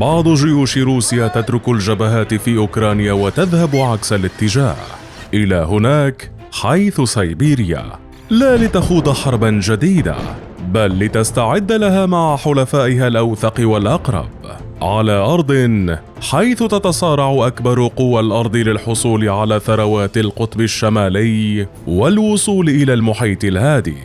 بعض جيوش روسيا تترك الجبهات في أوكرانيا وتذهب عكس الاتجاه إلى هناك حيث سيبيريا، لا لتخوض حربا جديدة بل لتستعد لها مع حلفائها الأوثق والأقرب على أرض حيث تتصارع أكبر قوى الأرض للحصول على ثروات القطب الشمالي والوصول إلى المحيط الهادي.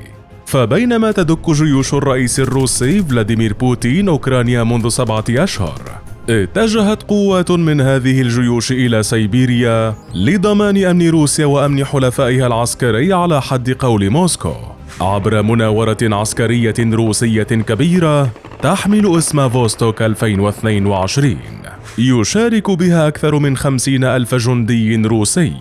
فبينما تدك جيوش الرئيس الروسي فلاديمير بوتين أوكرانيا منذ 7 أشهر، اتجهت قوات من هذه الجيوش إلى سيبيريا لضمان أمن روسيا وأمن حلفائها العسكري على حد قول موسكو، عبر مناورة عسكرية روسية كبيرة تحمل اسم فوستوك 2022 يشارك بها أكثر من 50,000 جندي روسي،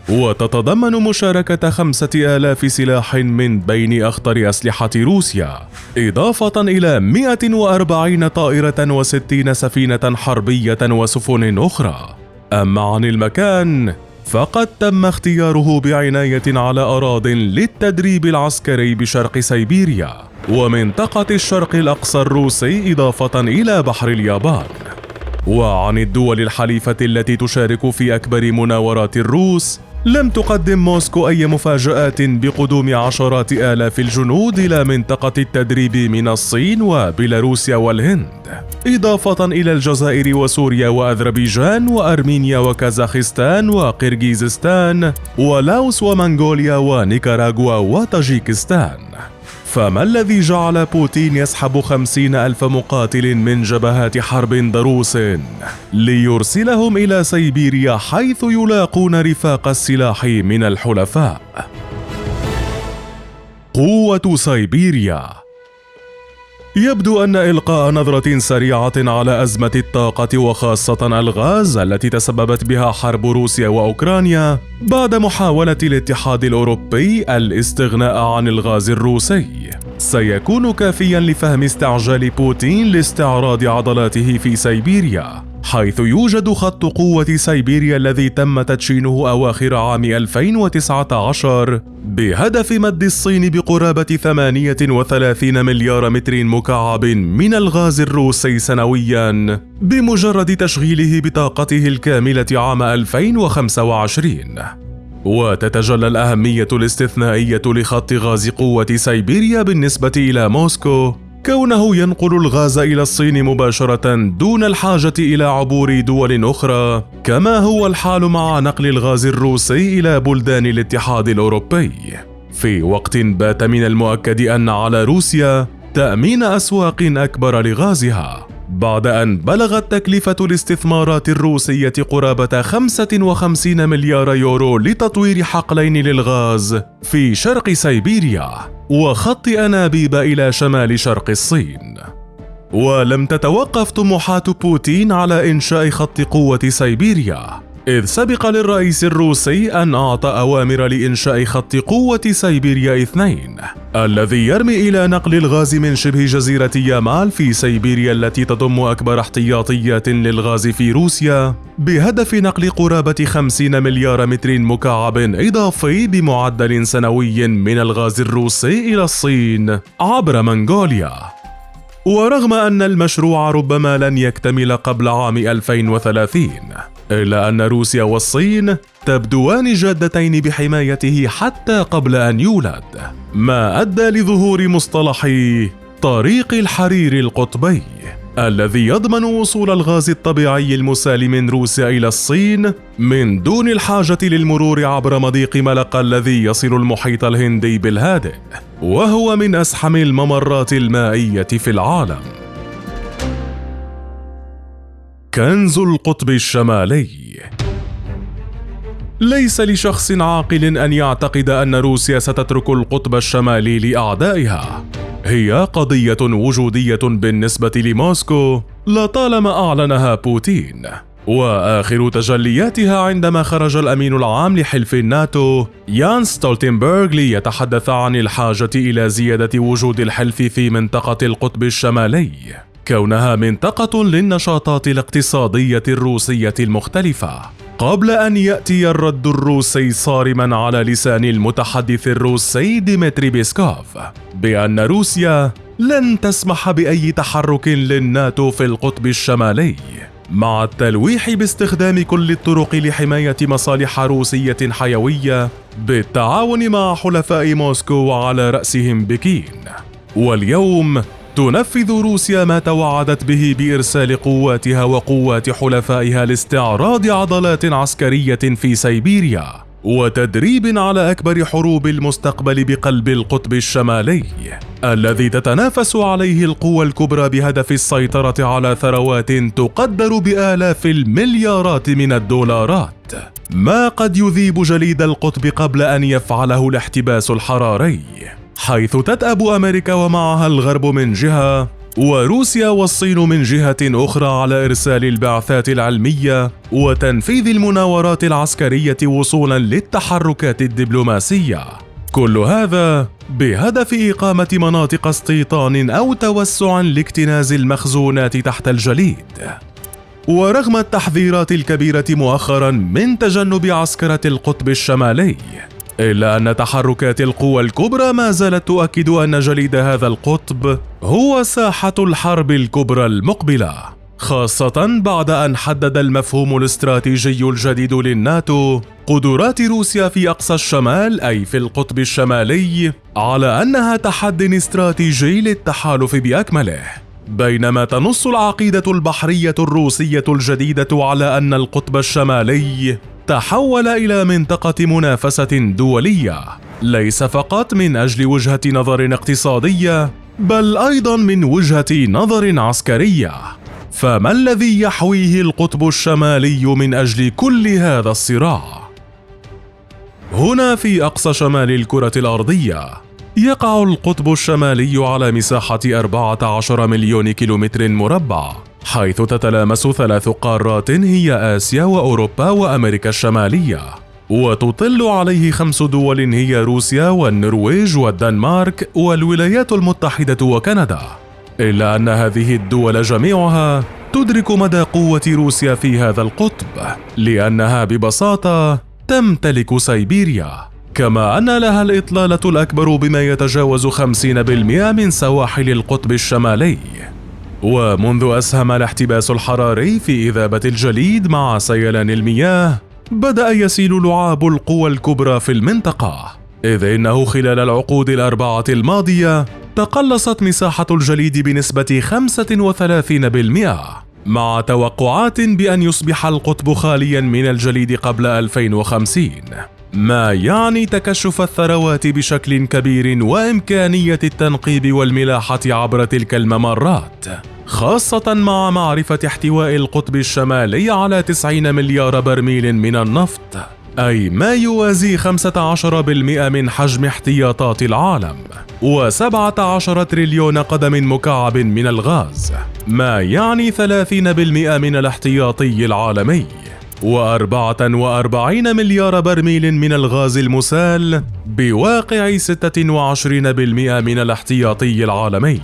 وتتضمن مشاركة 5,000 سلاح من بين أخطر أسلحة روسيا، إضافة إلى 140 طائرة و60 سفينة حربية وسفن أخرى. أما عن المكان فقد تم اختياره بعناية على أراضٍ للتدريب العسكري بشرق سيبيريا ومنطقة الشرق الأقصى الروسي، إضافة إلى بحر اليابان. وعن الدول الحليفة التي تشارك في أكبر مناورات الروس، لم تقدم موسكو أي مفاجآت بقدوم عشرات آلاف الجنود إلى منطقة التدريب من الصين وبيلاروسيا والهند، إضافة إلى الجزائر وسوريا وأذربيجان وأرمينيا وكازاخستان وقرغيزستان ولاوس ومنغوليا ونيكاراغوا وطاجيكستان. فما الذي جعل بوتين يسحب 50,000 مقاتل من جبهات حرب ضروس ليرسلهم إلى سيبيريا حيث يلاقون رفاق السلاح من الحلفاء؟ قوة سيبيريا. يبدو أن إلقاء نظرة سريعة على أزمة الطاقة وخاصة الغاز التي تسببت بها حرب روسيا وأوكرانيا بعد محاولة الاتحاد الأوروبي الاستغناء عن الغاز الروسي سيكون كافيا لفهم استعجال بوتين لاستعراض عضلاته في سيبيريا، حيث يوجد خط قوة سيبيريا الذي تم تدشينه أواخر عام 2019 بهدف مد الصين بقرابة 38 مليار متر مكعب من الغاز الروسي سنويا بمجرد تشغيله بطاقته الكاملة عام 2025. وتتجلى الأهمية الاستثنائية لخط غاز قوة سيبيريا بالنسبة إلى موسكو، كونه ينقل الغاز إلى الصين مباشرة دون الحاجة إلى عبور دول أخرى، كما هو الحال مع نقل الغاز الروسي إلى بلدان الاتحاد الأوروبي، في وقت بات من المؤكد أن على روسيا تأمين أسواق أكبر لغازها، بعد أن بلغت تكلفة الاستثمارات الروسية قرابة 55 مليار يورو لتطوير حقلين للغاز في شرق سيبيريا وخط أنابيب إلى شمال شرق الصين. ولم تتوقف طموحات بوتين على إنشاء خط قوة سيبيريا، إذ سبق للرئيس الروسي أن أعطى أوامر لإنشاء خط قوة سيبيريا 2 الذي يرمي إلى نقل الغاز من شبه جزيرة يامال في سيبيريا التي تضم أكبر احتياطيات للغاز في روسيا، بهدف نقل قرابة 50 مليار متر مكعب إضافي بمعدل سنوي من الغاز الروسي إلى الصين عبر منغوليا. ورغم أن المشروع ربما لن يكتمل قبل عام 2030، إلا أن روسيا والصين تبدوان جادتين بحمايته حتى قبل أن يولد، ما أدى لظهور مصطلح طريق الحرير القطبي الذي يضمن وصول الغاز الطبيعي المسال من روسيا إلى الصين من دون الحاجة للمرور عبر مضيق ملقا الذي يصل المحيط الهندي بالهادئ، وهو من أزحم الممرات المائية في العالم. كنز القطب الشمالي. ليس لشخص عاقل أن يعتقد أن روسيا ستترك القطب الشمالي لأعدائها، هي قضية وجودية بالنسبة لموسكو لطالما أعلنها بوتين، وآخر تجلياتها عندما خرج الأمين العام لحلف الناتو يانس ستولتنبرغ ليتحدث عن الحاجة إلى زيادة وجود الحلف في منطقة القطب الشمالي، كونها منطقة للنشاطات الاقتصادية الروسية المختلفة، قبل أن يأتي الرد الروسي صارما على لسان المتحدث الروسي ديمتري بيسكوف بأن روسيا لن تسمح بأي تحرك للناتو في القطب الشمالي، مع التلويح باستخدام كل الطرق لحماية مصالح روسية حيوية بالتعاون مع حلفاء موسكو وعلى رأسهم بكين. واليوم تنفذ روسيا ما توعدت به بإرسال قواتها وقوات حلفائها لاستعراض عضلات عسكرية في سيبيريا وتدريب على أكبر حروب المستقبل بقلب القطب الشمالي الذي تتنافس عليه القوى الكبرى بهدف السيطرة على ثروات تقدر بآلاف المليارات من الدولارات، ما قد يذيب جليد القطب قبل أن يفعله الاحتباس الحراري، حيث تدأب أمريكا ومعها الغرب من جهة وروسيا والصين من جهة أخرى على إرسال البعثات العلمية وتنفيذ المناورات العسكرية وصولا للتحركات الدبلوماسية، كل هذا بهدف إقامة مناطق استيطان أو توسع لاكتناز المخزونات تحت الجليد. ورغم التحذيرات الكبيرة مؤخرا من تجنب عسكرة القطب الشمالي، إلا أن تحركات القوى الكبرى ما زالت تؤكد أن جليد هذا القطب هو ساحة الحرب الكبرى المقبلة، خاصة بعد أن حدد المفهوم الاستراتيجي الجديد للناتو قدرات روسيا في أقصى الشمال أي في القطب الشمالي على أنها تحد استراتيجي للتحالف بأكمله، بينما تنص العقيدة البحرية الروسية الجديدة على أن القطب الشمالي تحول إلى منطقة منافسة دولية، ليس فقط من أجل وجهة نظر اقتصادية بل أيضا من وجهة نظر عسكرية. فما الذي يحويه القطب الشمالي من أجل كل هذا الصراع؟ هنا في أقصى شمال الكرة الأرضية يقع القطب الشمالي على مساحة 14 مليون كيلومتر مربع، حيث تتلامس 3 قارات هي آسيا وأوروبا وأمريكا الشمالية، وتطل عليه 5 دول هي روسيا والنرويج والدنمارك والولايات المتحدة وكندا، إلا أن هذه الدول جميعها تدرك مدى قوة روسيا في هذا القطب لأنها ببساطة تمتلك سيبيريا، كما أن لها الإطلالة الأكبر بما يتجاوز 50% من سواحل القطب الشمالي. ومنذ أسهم الاحتباس الحراري في إذابة الجليد مع سيلان المياه، بدأ يسيل لعاب القوى الكبرى في المنطقة، إذ إنه خلال العقود ال4 الماضية تقلصت مساحة الجليد بنسبة 35%، مع توقعات بأن يصبح القطب خاليا من الجليد قبل 2050، ما يعني تكشف الثروات بشكل كبير وإمكانية التنقيب والملاحة عبر تلك الممرات، خاصة مع معرفة احتواء القطب الشمالي على 90 مليار برميل من النفط، أي ما يوازي 15% من حجم احتياطات العالم، و17 تريليون قدم مكعب من الغاز، ما يعني 30% من الاحتياطي العالمي، و44 مليار برميل من الغاز المسال بواقع 26% من الاحتياطي العالمي.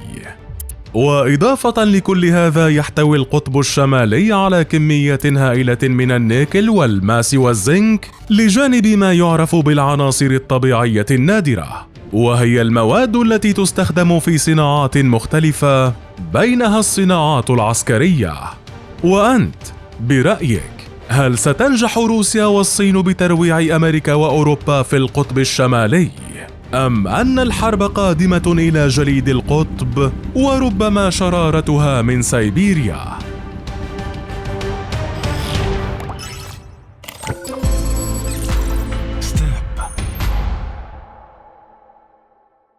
وإضافة لكل هذا يحتوي القطب الشمالي على كميات هائلة من النيكل والماس والزنك، لجانب ما يعرف بالعناصر الطبيعية النادرة، وهي المواد التي تستخدم في صناعات مختلفة بينها الصناعات العسكرية. وأنت برأيك هل ستنجح روسيا والصين بترويع أمريكا وأوروبا في القطب الشمالي؟ أم أن الحرب قادمة إلى جليد القطب وربما شرارتها من سيبيريا؟